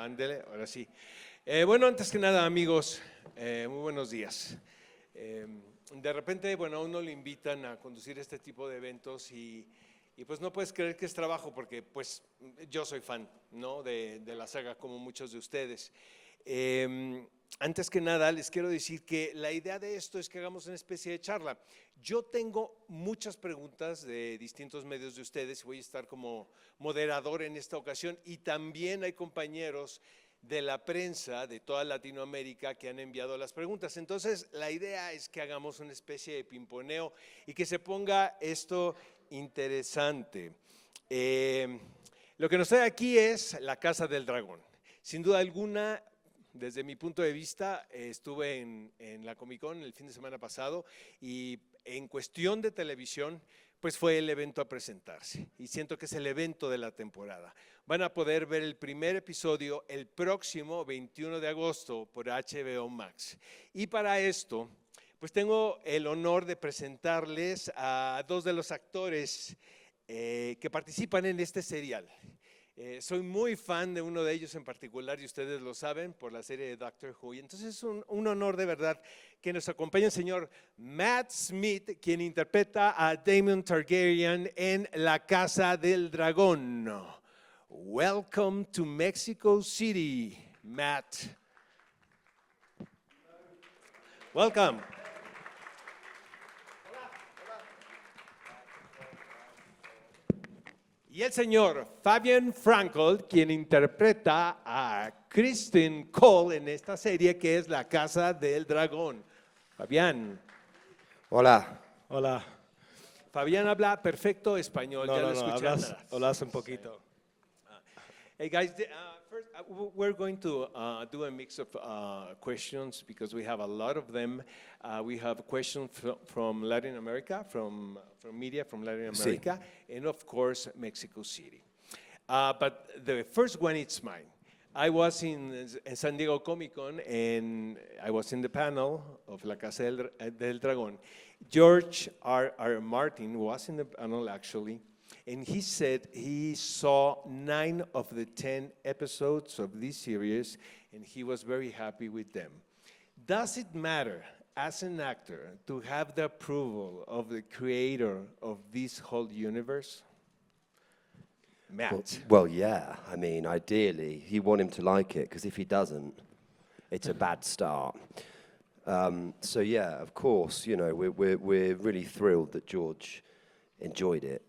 Ándele, ahora sí. Bueno, antes que nada, amigos, muy buenos días. De repente, bueno, a uno le invitan a conducir este tipo de eventos y pues no puedes creer que es trabajo porque pues yo soy fan, ¿no? de la saga como muchos de ustedes. Antes que nada les quiero decir que la idea de esto es que hagamos una especie de charla. Yo tengo muchas preguntas de distintos medios de ustedes y voy a estar como moderador en esta ocasión, y también hay compañeros de la prensa de toda Latinoamérica que han enviado las preguntas. Entonces la idea es que hagamos una especie de pimponeo y que se ponga esto interesante. Lo que nos trae aquí es la Casa del Dragón. Sin duda alguna, desde mi punto de vista, estuve en la Comic Con el fin de semana pasado y en cuestión de televisión, pues fue el evento a presentarse y siento que es el evento de la temporada. Van a poder ver el primer episodio el próximo 21 de agosto por HBO Max. Y para esto, pues tengo el honor de presentarles a dos de los actores que participan en este serial. Soy muy fan de uno de ellos en particular y ustedes lo saben por la serie de Doctor Who. Y entonces es un honor de verdad que nos acompañe el señor Matt Smith, quien interpreta a Daemon Targaryen en La Casa del Dragón. Welcome to Mexico City, Matt. Welcome. Y el señor Fabien Frankel, quien interpreta a Criston Cole en esta serie que es La Casa del Dragón. Fabián. Hola. Hola. Fabián habla perfecto español, ya lo escuchan. Hablas un poquito. Hey guys, first we're going to do a mix of questions because we have a lot of them. We have questions from Latin America, from media from Latin America, and of course Mexico City. But the first one, it's mine. I was in San Diego Comic Con and I was in the panel of La Casa del Dragón. George R. Martin was in the panel actually. And he said he saw 9 of the 10 episodes of this series, and he was very happy with them. Does it matter, as an actor, to have the approval of the creator of this whole universe? Matt. Well, yeah. I mean, ideally, you want him to like it, because if he doesn't, it's a bad start. So yeah, of course, you know, we're really thrilled that George enjoyed it.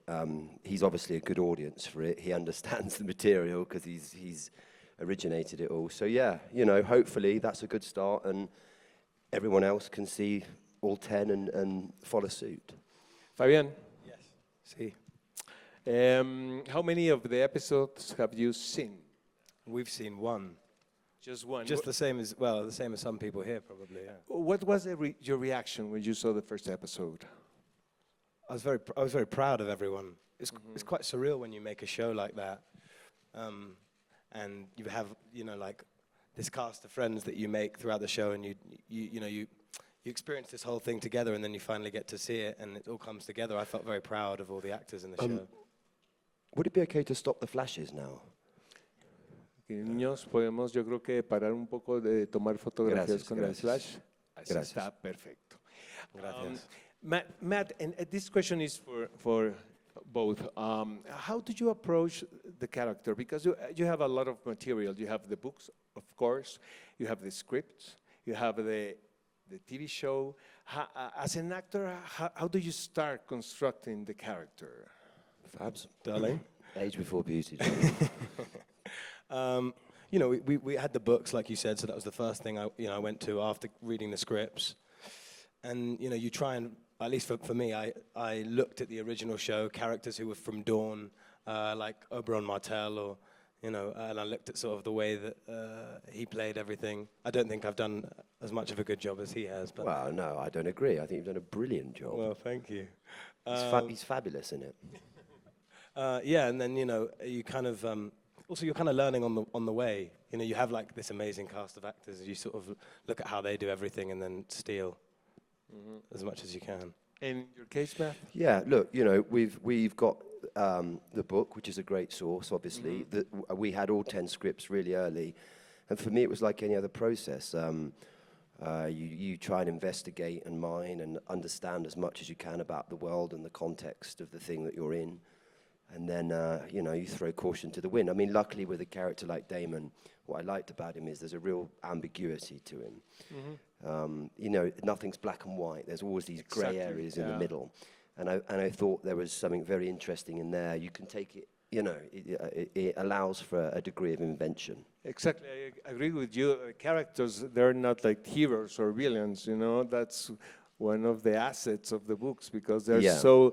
He's obviously a good audience for it. He understands the material because he's originated it all. So yeah, you know, hopefully that's a good start and everyone else can see all 10 and follow suit. Fabián. Yes. Sí. How many of the episodes have you seen? We've seen one. Just one. Just the same as some people here probably, yeah. What was your reaction when you saw the first episode? I was very proud of everyone. It's quite surreal when you make a show like that, and you have, you know, like this cast of friends that you make throughout the show, and you experience this whole thing together, and then you finally get to see it, and it all comes together. I felt very proud of all the actors in the show. Would it be okay to stop the flashes now? Niños, podemos, yo creo que parar un poco de tomar fotografías con el flash. Así está perfecto. Gracias. Matt, and this question is for both. How did you approach the character? Because you have a lot of material. You have the books, of course. You have the scripts. You have the TV show. As an actor, how do you start constructing the character? Fabs, Darling? Age before beauty. You know, we had the books, like you said, so that was the first thing I went to after reading the scripts. And, you know, you try and, at least for me, I looked at the original show, characters who were from Dawn, like Oberon Martell, or, you know, and I looked at sort of the way that he played everything. I don't think I've done as much of a good job as he has. But Well, no, I don't agree. I think you've done a brilliant job. well, thank you. He's fabulous in it. Yeah, and then, you know, you kind of, also you're kind of learning on the way. You know, you have like this amazing cast of actors, you sort of look at how they do everything and then steal as much as you can. In your case, Matt? Yeah, look, you know, we've got the book, which is a great source, obviously. We had all 10 scripts really early. And for me, it was like any other process. You try and investigate and mine and understand as much as you can about the world and the context of the thing that you're in. And then, you throw caution to the wind. I mean, luckily with a character like Daemon, what I liked about him is there's a real ambiguity to him. Nothing's black and white. There's always these grey areas in the middle. And I thought there was something very interesting in there. You can take it, it allows for a degree of invention. Exactly, I agree with you. Characters, they're not like heroes or villains, that's one of the assets of the books because they're so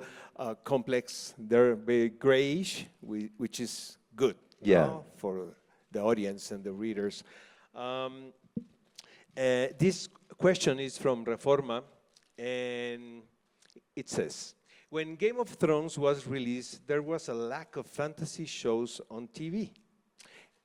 complex. They're very grayish, which is good for the audience and the readers. This question is from Reforma, and it says, when Game of Thrones was released, there was a lack of fantasy shows on TV.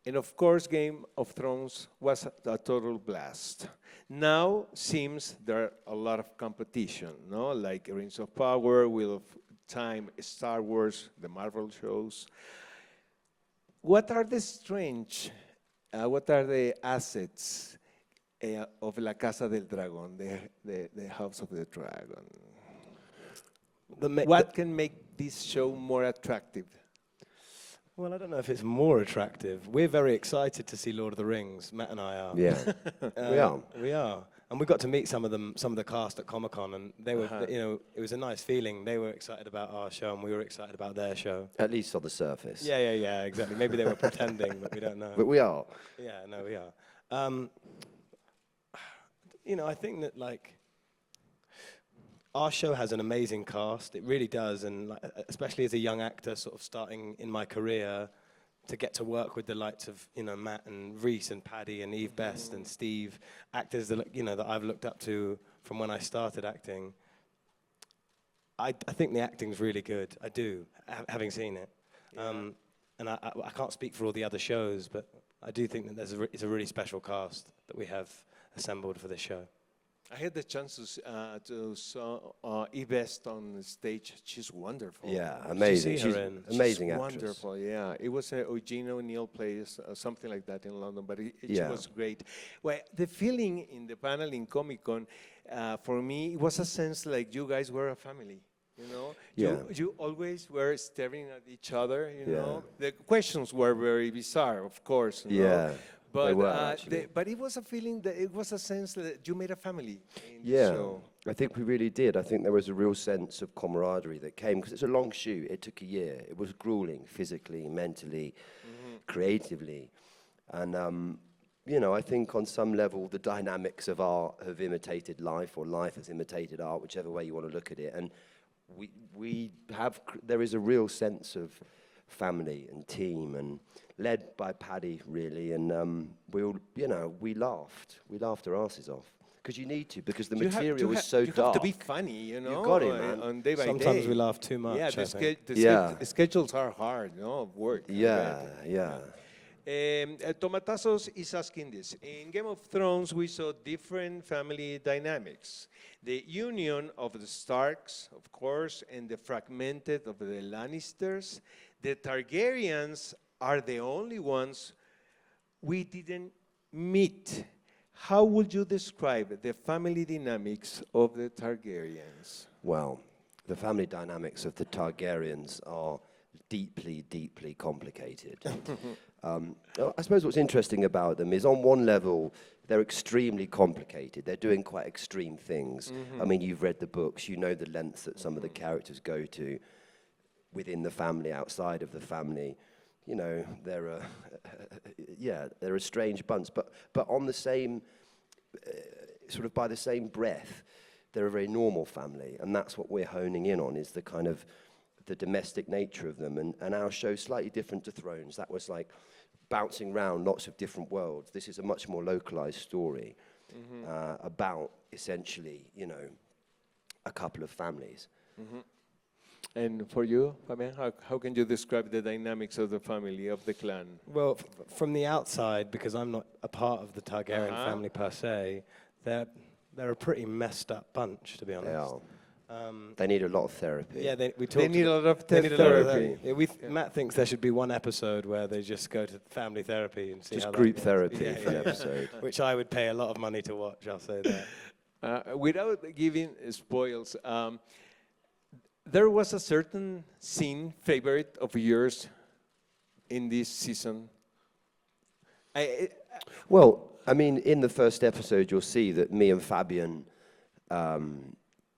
And of course, Game of Thrones was a total blast. Now, seems there are a lot of competition, like Rings of Power, Wheel of Time, Star Wars, the Marvel shows. What are the assets of La Casa del Dragón, the House of the Dragon? What can make this show more attractive? Well, I don't know if it's more attractive. We're very excited to see Lord of the Rings. Matt and I are. Yeah, we are. We are. And we got to meet some of the cast at Comic-Con, and they were, it was a nice feeling. They were excited about our show, and we were excited about their show. At least on the surface. Yeah, exactly. Maybe they were pretending, but we don't know. But we are. Yeah, no, we are. I think that, our show has an amazing cast. It really does, and especially as a young actor, sort of starting in my career, to get to work with the likes of Matt and Reese and Paddy and Eve Best and Steve, actors that that I've looked up to from when I started acting. I think the acting's really good. I do, having seen it, and I can't speak for all the other shows, but I do think that it's a really special cast that we have assembled for this show. I had the chance to saw Eve Best on stage. She's wonderful. Yeah, amazing. She's amazing actress. Wonderful, yeah. It was Eugene O'Neill plays something like that in London, but it was great. Well, the feeling in the panel in Comic-Con, for me, it was a sense like you guys were a family. You always were staring at each other. The questions were very bizarre, of course. But it was a feeling that it was a sense that you made a family in the show. I think we really did. I think there was a real sense of camaraderie that came, because it's a long shoot. It took a year. It was grueling physically, mentally, creatively. And, I think on some level the dynamics of art have imitated life, or life has imitated art, whichever way you want to look at it. And there is a real sense of family and team, and led by Paddy, really, and we laughed our asses off, because you need to, because the material is so dark. You have to be funny, You've got it, man. On day by day. Sometimes we laugh too much. Yeah, the schedules are hard, of work. Yeah. Tomatazos is asking this. In Game of Thrones, we saw different family dynamics. The union of the Starks, of course, and the fragmented of the Lannisters. The Targaryens are the only ones we didn't meet. How would you describe the family dynamics of the Targaryens? Well, the family dynamics of the Targaryens are deeply, deeply complicated. I suppose what's interesting about them is, on one level, they're extremely complicated. They're doing quite extreme things. I mean, you've read the books, you know the lengths that some of the characters go to within the family, outside of the family. They're a strange bunch, but on the same, sort of by the same breath, they're a very normal family, and that's what we're honing in on, is the kind of the domestic nature of them. And our show's slightly different to Thrones. That was like bouncing around lots of different worlds. This is a much more localized story about, essentially, a couple of families. And for you, Fabien, how can you describe the dynamics of the family, of the clan? Well, from the outside, because I'm not a part of the Targaryen family per se, they're a pretty messed up bunch, to be honest. They need a lot of therapy. Yeah, we talked. They need a lot of they need a lot of therapy. that. Yeah, Matt thinks there should be one episode where they just go to family therapy and see Just how that group goes. therapy for an episode. Which I would pay a lot of money to watch, I'll say that. Without giving spoils, there was a certain scene favorite of yours in this season. Well, I mean, in the first episode, you'll see that me and Fabien.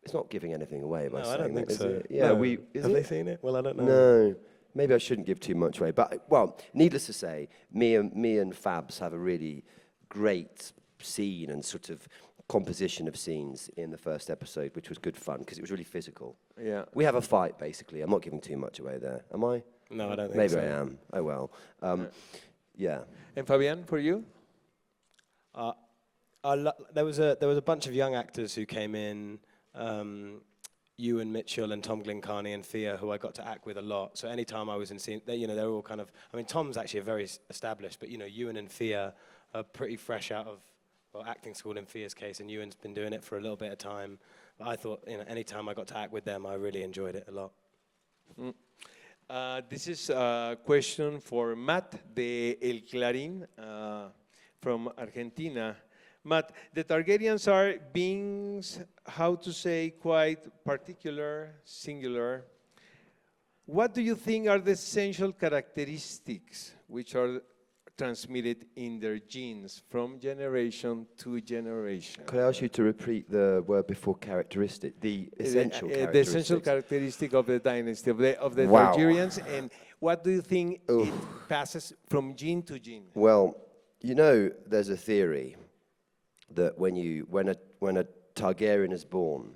It's not giving anything away by No, saying I don't think that, is so. it? Yeah, No. Have they it? seen it? Well, I don't know. No, maybe I shouldn't give too much away. But well, needless to say, me and Fabs have a really great scene and sort of composition of scenes in the first episode, which was good fun because it was really physical. Yeah. We have a fight basically. I'm not giving too much away there, am I? No, I don't think Maybe so. I am. Oh well. Yeah. And Fabien, for you? There was a bunch of young actors who came in, Ewan Mitchell and Tom Glencarny and Thea, who I got to act with a lot. So anytime I was in scene, they're all kind of. I mean, Tom's actually very established, but Ewan and Thea are pretty fresh out of acting school in Thea's case, and Ewan's been doing it for a little bit of time. But I thought, anytime I got to act with them, I really enjoyed it a lot. This is a question for Matt de El Clarín from Argentina. Matt, the Targaryens are beings, how to say, quite particular, singular. What do you think are the essential characteristics which are transmitted in their genes from generation to generation? Could I ask you to repeat the word before characteristic? The essential characteristics. The essential characteristic of the dynasty, of the Wow. Targaryens, and what do you think it passes from gene to gene? Well, there's a theory that when a Targaryen is born,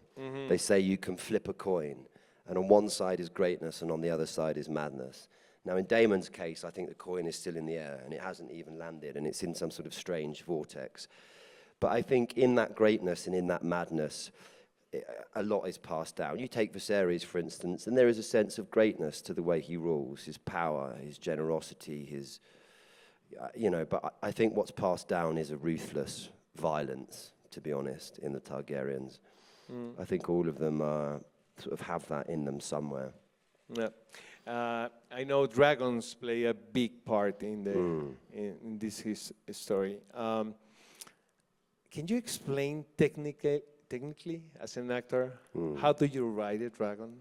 they say you can flip a coin, and on one side is greatness, and on the other side is madness. Now, in Daemon's case, I think the coin is still in the air, and it hasn't even landed, and it's in some sort of strange vortex. But I think in that greatness and in that madness, a lot is passed down. You take Viserys, for instance, and there is a sense of greatness to the way he rules, his power, his generosity, but I think what's passed down is a ruthless violence, to be honest, in the Targaryens. I think all of them sort of have that in them somewhere. Yeah. I know dragons play a big part in this story. Can you explain technically, as an actor, how do you ride a dragon?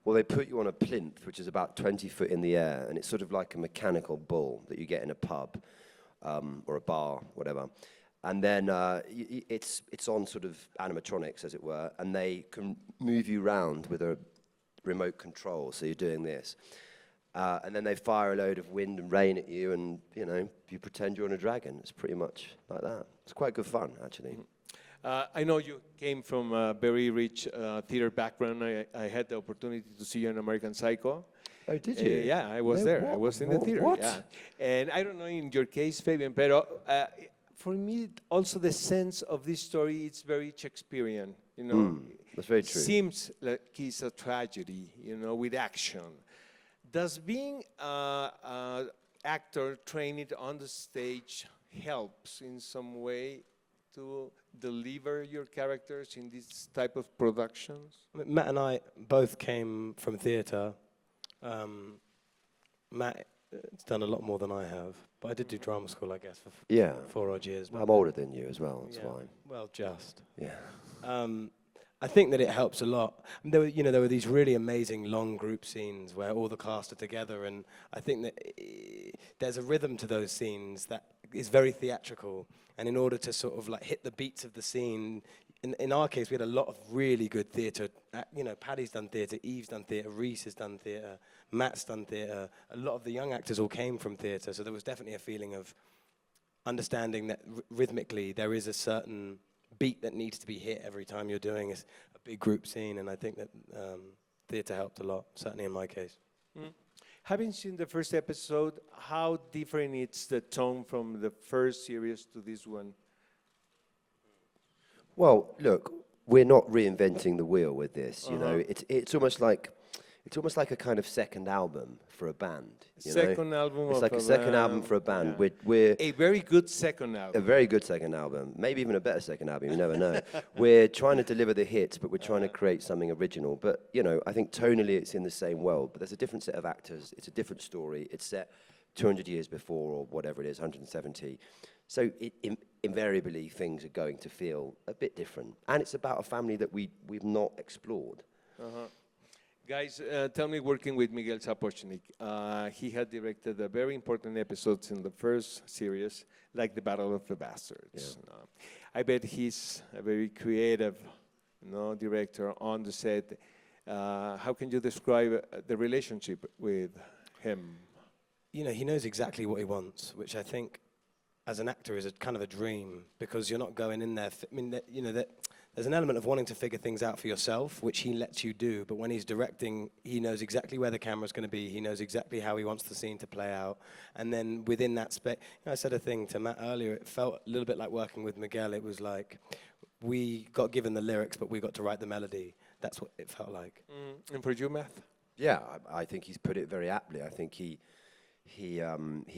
Well, they put you on a plinth, which is about 20 foot in the air, and it's sort of like a mechanical bull that you get in a pub or a bar, whatever. And then it's on sort of animatronics, as it were, and they can move you around with a remote control. So you're doing this. And then they fire a load of wind and rain at you, and, you pretend you're on a dragon. It's pretty much like that. It's quite good fun, actually. I know you came from a very rich theater background. I had the opportunity to see you in American Psycho. Oh, did you? Yeah, I was there. I was in the theater. What? Yeah. And I don't know in your case, Fabien, but for me, also the sense of this story, it's very Shakespearean. That's very true. Seems like it's a tragedy, with action. Does being an actor trained on the stage helps in some way to deliver your characters in this type of productions? Matt and I both came from theatre. Matt has done a lot more than I have, but I did do drama school, I guess, for 4 odd years. I'm older than you as well, that's why. Well, just. Yeah. I think that it helps a lot. And there were these really amazing long group scenes where all the cast are together, and I think that there's a rhythm to those scenes that is very theatrical. And in order to sort of like hit the beats of the scene, in our case, we had a lot of really good theatre. Paddy's done theatre, Eve's done theatre, Reese has done theatre, Matt's done theatre. A lot of the young actors all came from theatre, so there was definitely a feeling of understanding that rhythmically there is a certain beat that needs to be hit every time you're doing a big group scene, and I think that theatre helped a lot, certainly in my case. Having seen the first episode, how different is the tone from the first series to this one? Well, look, we're not reinventing the wheel with this, It's almost like, it's almost like a kind of second album for a band. You Second know? album It's of like a second album for a band. yeah. We're A very good second a album. very good second album, maybe even a better second album, you never know. We're trying to deliver the hits, but we're trying to create something original. But, you know, I think tonally it's in the same world, but there's a different set of actors, it's a different story, it's set 200 years before, or whatever it is, 170. So invariably things are going to feel a bit different. And it's about a family that we've not explored. Guys, tell me, working with Miguel Sapochnik, he had directed a very important episodes in the first series, like the Battle of the Bastards. Yeah. I bet he's a very creative, director on the set. How can you describe the relationship with him? You know, he knows exactly what he wants, which I think, as an actor, is a kind of a dream, because you're not going in there. There's an element of wanting to figure things out for yourself, which he lets you do. But when he's directing, he knows exactly where the camera's going to be. He knows exactly how he wants the scene to play out. And then within that space, I said a thing to Matt earlier. It felt a little bit like working with Miguel. It was like we got given the lyrics, but we got to write the melody. That's what it felt like. And for you, Matt? Yeah, I think he's put it very aptly. I think he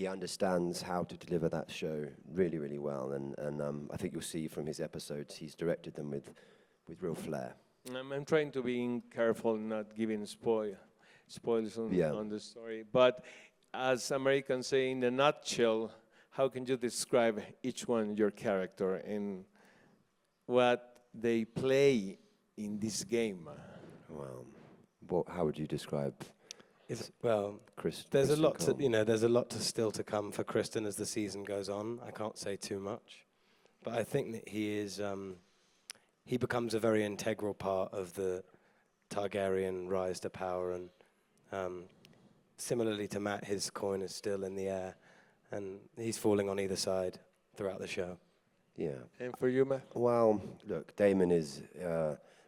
understands how to deliver that show really, really well. And I think you'll see from his episodes, he's directed them with real flair. I'm trying to be careful not giving spoils on the story. But as Americans say, in a nutshell, how can you describe each one, your character, and what they play in this game? Well, how would you describe Chris? There's a Criston lot Cole? there's a lot still to come for Criston as the season goes on. I can't say too much, but I think that he becomes a very integral part of the Targaryen rise to power, and similarly to Matt, his coin is still in the air, and he's falling on either side throughout the show. Yeah. And for you, Matt? Well, look, Daemon is,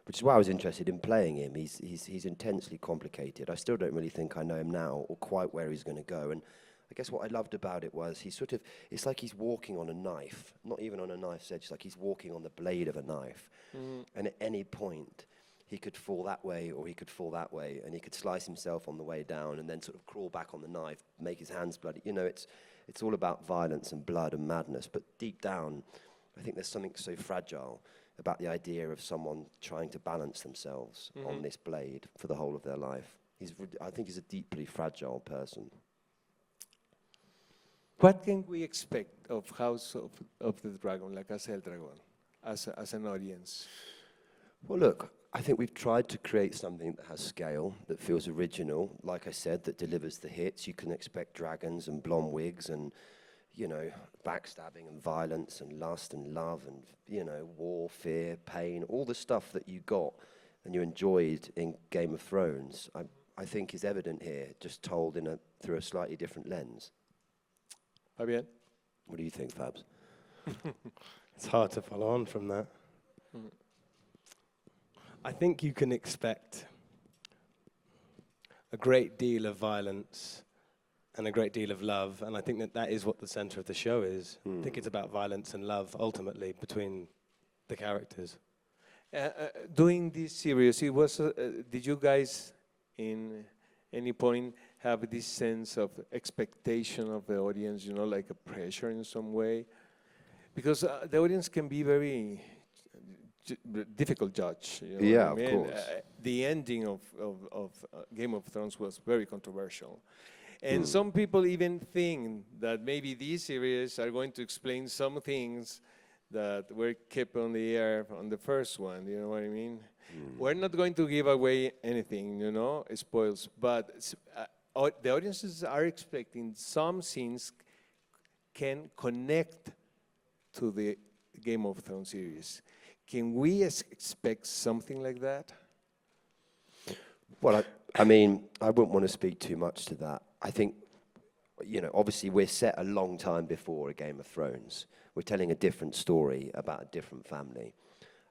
which is why I was interested in playing him. He's intensely complicated. I still don't really think I know him now or quite where he's going to go. And I guess what I loved about it was it's like he's walking on a knife, not even on a knife's edge. It's like he's walking on the blade of a knife. And at any point, he could fall that way or he could fall that way, and he could slice himself on the way down and then sort of crawl back on the knife, make his hands bloody. You know, it's all about violence and blood and madness. But deep down, I think there's something so fragile about the idea of someone trying to balance themselves on this blade for the whole of their life. I think he's a deeply fragile person. What can we expect of House of the Dragon, like Casa del Dragón, as an audience? Well, look, I think we've tried to create something that has scale, that feels original, like I said, that delivers the hits. You can expect dragons and blonde wigs and, you know, backstabbing and violence and lust and love and, you know, war, fear, pain, all the stuff that you got and you enjoyed in Game of Thrones, I think is evident here, just told through a slightly different lens. Fabien? What do you think, Fabs? It's hard to follow on from that. I think you can expect a great deal of violence and a great deal of love, and I think that is what the center of the show is. I think it's about violence and love, ultimately, between the characters. Doing this series, did you guys, in any point, have this sense of expectation of the audience, you know, like a pressure in some way? Because the audience can be very difficult judge. You know Yeah, what I mean? of course. The ending of Game of Thrones was very controversial. And some people even think that maybe these series are going to explain some things that were kept on the air on the first one, you know what I mean? We're not going to give away anything, you know, spoils, but the audiences are expecting some scenes can connect to the Game of Thrones series. Can we expect something like that? Well, I mean, I wouldn't want to speak too much to that. I think, you know, obviously we're set a long time before a Game of Thrones. We're telling a different story about a different family.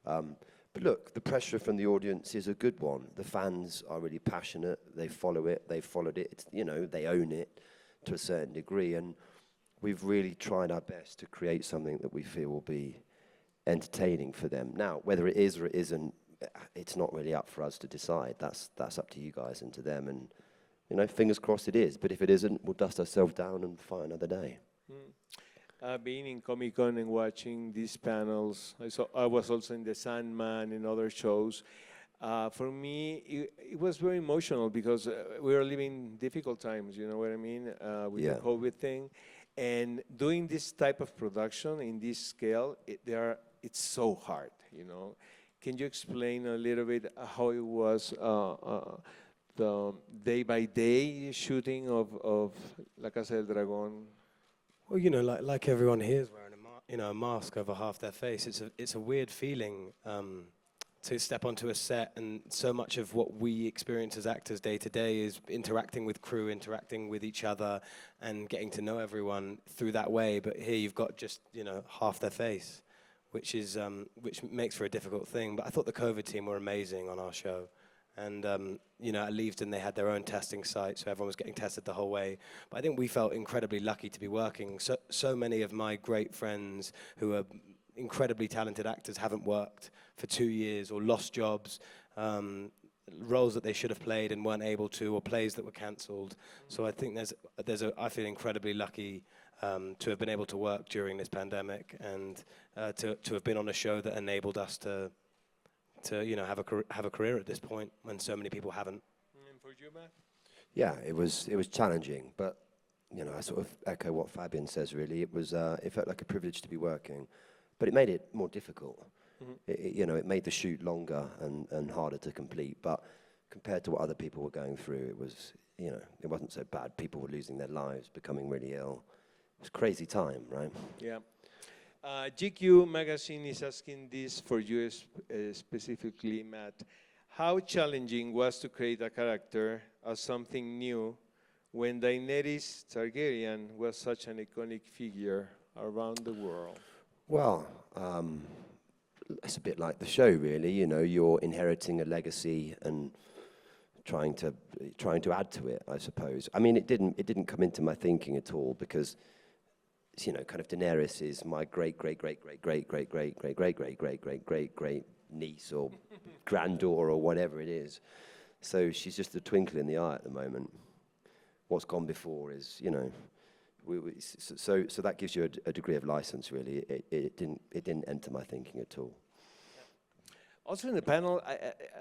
But look, the pressure from the audience is a good one. The fans are really passionate. They follow it. They've followed it. It's, you know, they own it to a certain degree. And we've really tried our best to create something that we feel will be entertaining for them. Now, whether it is or it isn't, it's not really up for us to decide. That's up to you guys and to them. And, you know, fingers crossed it is. But if it isn't, we'll dust ourselves down and fight another day. Being in Comic-Con and watching these panels, I was also in The Sandman and other shows. For me, it was very emotional because we were living difficult times, you know what I mean, with the COVID thing. And doing this type of production in this scale, it's so hard, you know. Can you explain a little bit how it was the day-by-day shooting of La Casa del Dragón? Well, you know, like everyone here is wearing a mask over half their face. It's a weird feeling to step onto a set, and so much of what we experience as actors day to day is interacting with crew, interacting with each other, and getting to know everyone through that way. But here you've got just, you know, half their face, which makes for a difficult thing. But I thought the COVID team were amazing on our show. And, you know, at Leavesden, they had their own testing site, so everyone was getting tested the whole way. But I think we felt incredibly lucky to be working. So many of my great friends who are incredibly talented actors haven't worked for 2 years or lost jobs, roles that they should have played and weren't able to, or plays that were cancelled. So I think I feel incredibly lucky to have been able to work during this pandemic and to have been on a show that enabled us to you know, have a career at this point when so many people haven't. And for you, Matt? Yeah, it was challenging, but, you know, I sort of echo what Fabien says, really. It felt like a privilege to be working, but it made it more difficult. You know, it made the shoot longer and harder to complete, but compared to what other people were going through, it was, you know, it wasn't so bad. People were losing their lives, becoming really ill. It was a crazy time, right? Yeah. GQ magazine is asking this for you specifically, Matt. How challenging was to create a character as something new when Daenerys Targaryen was such an iconic figure around the world? Well, it's a bit like the show, really. You know, you're inheriting a legacy and trying to add to it, I suppose. I mean, it didn't come into my thinking at all because, you know, kind of Daenerys is my great niece or granddaughter or whatever it is. So she's just a twinkle in the eye at the moment. What's gone before is, you know, so that gives you a degree of license, really. It didn't enter my thinking at all. Also in the panel,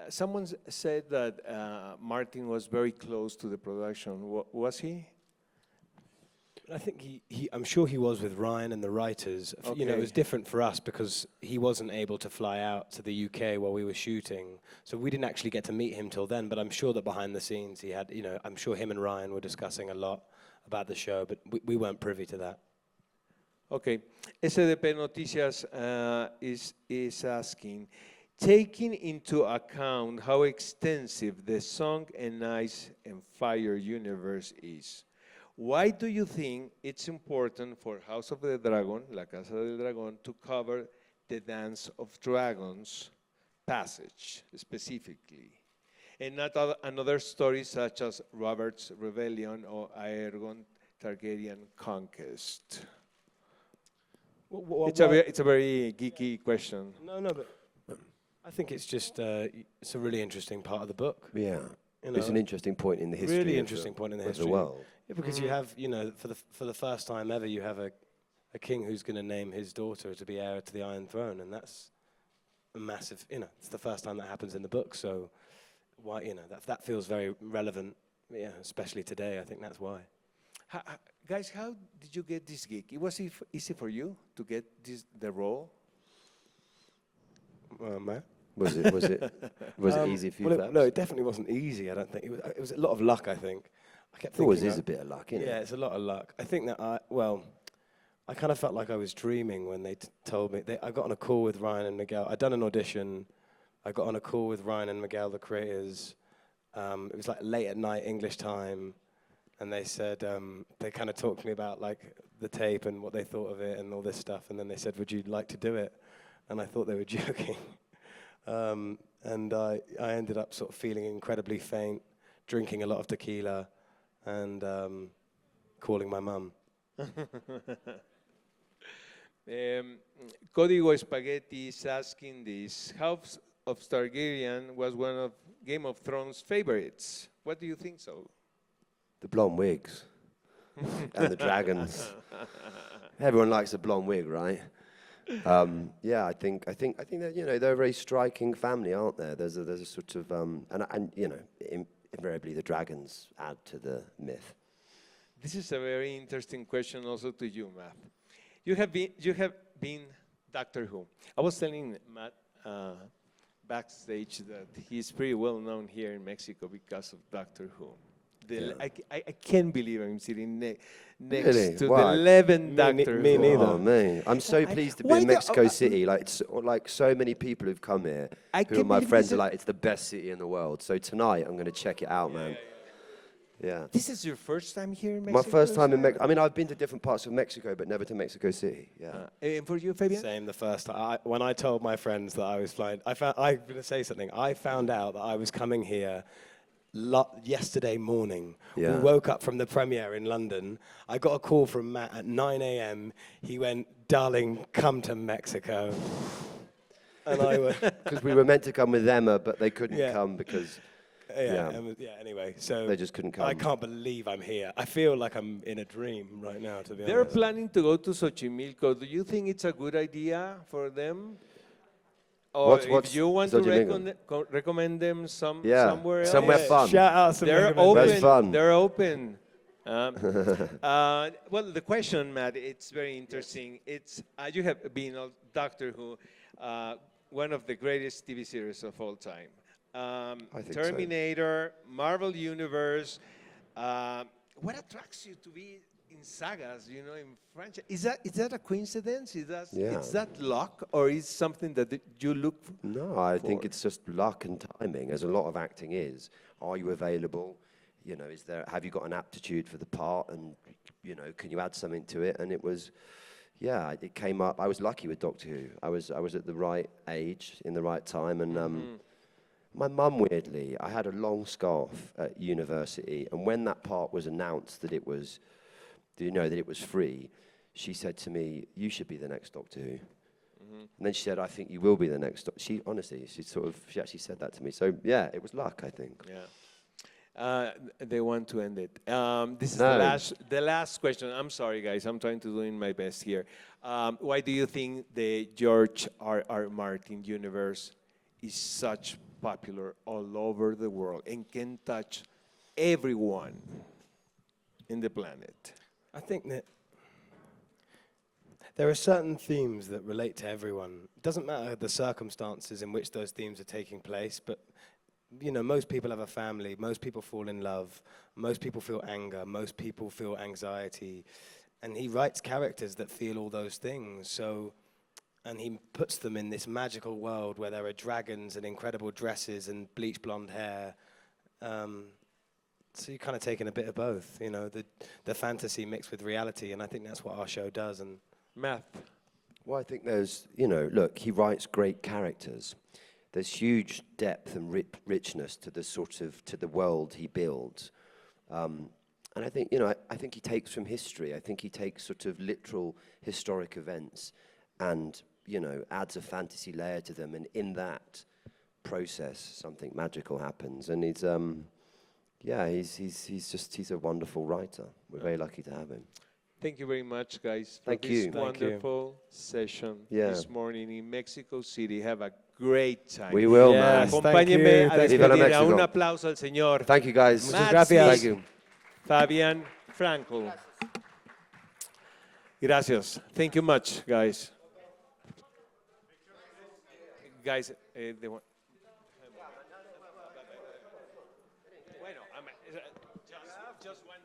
someone said that Martin was very close to the production. Was he? I think I'm sure he was with Ryan and the writers. Okay. You know, it was different for us because he wasn't able to fly out to the UK while we were shooting. So we didn't actually get to meet him till then, but I'm sure that behind the scenes he had, you know, I'm sure him and Ryan were discussing a lot about the show, but we weren't privy to that. Okay. SDP Noticias is asking, taking into account how extensive the Song and Ice and Fire universe is, why do you think it's important for House of the Dragon, La Casa del Dragón, to cover the Dance of Dragons passage specifically, and not another stories such as Robert's Rebellion or Aegon Targaryen Conquest? It's a very geeky question. No, but I think it's just it's a really interesting part of the book. Yeah, you know, it's an interesting point in the history. Really interesting point in the history of the world. Yeah, because you have, you know, for the first time ever, you have a king who's going to name his daughter to be heir to the Iron Throne, and that's a massive, you know, it's the first time that happens in the book. So, why, you know, that feels very relevant, yeah, especially today. I think that's why. Guys, how did you get this gig? It was easy for you to get the role? Was it easy for you? No, it definitely wasn't easy. I don't think it was a lot of luck. I think. I kept thinking. It always is a bit of luck, isn't it? Yeah, it's a lot of luck. I think that I kind of felt like I was dreaming when they told me. I got on a call with Ryan and Miguel. I'd done an audition. I got on a call with Ryan and Miguel, the creators. It was like late at night English time, and they said they kind of talked to me about like the tape and what they thought of it and all this stuff. And then they said, "Would you like to do it?" And I thought they were joking. And I ended up sort of feeling incredibly faint, drinking a lot of tequila, and calling my mum. Código Spaghetti is asking this. of Targaryen was one of Game of Thrones' favorites. What do you think so? The blonde wigs and the dragons. Everyone likes a blonde wig, right? Yeah, I think that they're a very striking family, aren't there? There's a sort of and invariably the dragons add to the myth. This is a very interesting question also to you, Matt. You have been Doctor Who. I was telling Matt backstage that he's pretty well known here in Mexico because of Doctor Who. I can't believe I'm sitting next Really? to Why? the 11th Doctor Me Who. neither. Oh man, I'm so pleased to be Why in the- Mexico City. Like so many people who've come here, I who are can't my believe friends this are is- like, it's the best city in the world. So tonight I'm going to check it out, man. Yeah. This is your first time here in My Mexico? first time in sir? Mexico. I mean, I've been to different parts of Mexico, but never to Mexico City. Yeah. And for you, Fabian? Same the first time. When I told my friends that I was flying, I'm going to say something. I found out that I was coming here yesterday morning. Yeah. We woke up from the premiere in London. I got a call from Matt at 9 a.m. He went, "Darling, come to Mexico." And I went, Because we were meant to come with Emma, but they couldn't Yeah. come because anyway, so they just couldn't come. I can't believe I'm here. I feel like I'm in a dream right now, to be They're honest. planning to go to Xochimilco. Do you think it's a good idea for them? Or What's if you want to Xochimilco? recommend them Yeah, somewhere else? somewhere fun. Shout out some They're recommendations. open. fun. They're open. Well, the question, Matt, it's very interesting. It's you have been on Doctor Who, one of the greatest TV series of all time. think so. Terminator, Marvel Universe. What attracts you to be in sagas, in franchise? Is that a coincidence? Is that luck, or is something that you look for? No, I think it's just luck and timing, as a lot of acting is. Are you available? Have you got an aptitude for the part? And, can you add something to it? And it was, it came up. I was lucky with Doctor Who. I was at the right age, in the right time. And my mum, weirdly, I had a long scarf at university. And when that part was announced that it was, that it was free, she said to me, "You should be the next Doctor Who." And then she said, "I think you will be the next." She actually said that to me. So yeah, it was luck, I think. Yeah. They want to end it. This is No. the last question. I'm sorry, guys. I'm trying to do my best here. Why do you think the George R. Martin universe is such popular all over the world and can touch everyone in the planet? I think that there are certain themes that relate to everyone. It doesn't matter the circumstances in which those themes are taking place, but most people have a family, most people fall in love, most people feel anger, most people feel anxiety, and he writes characters that feel all those things. And he puts them in this magical world where there are dragons and incredible dresses and bleach blonde hair. So you're kind of taking a bit of both, the fantasy mixed with reality, and I think that's what our show does. And Math. Well, I think there's, look, he writes great characters. There's huge depth and richness to the world he builds. And I think, I think he takes from history. I think he takes sort of literal historic events and, adds a fantasy layer to them. And in that process, something magical happens. And he's a wonderful writer. We're very lucky to have him. Thank you very much, guys, for Thank this you. wonderful session Yeah. this morning in Mexico City. Have a great time. We will, Yes. man. Acompáñenme a Thank you. Viva la despedir. México. Un aplauso al señor Thank you, guys. Matt gracias. Smith, Thank you. Fabien Frankel. Gracias. Thank you much, guys. Guys, they want... Bueno, just one.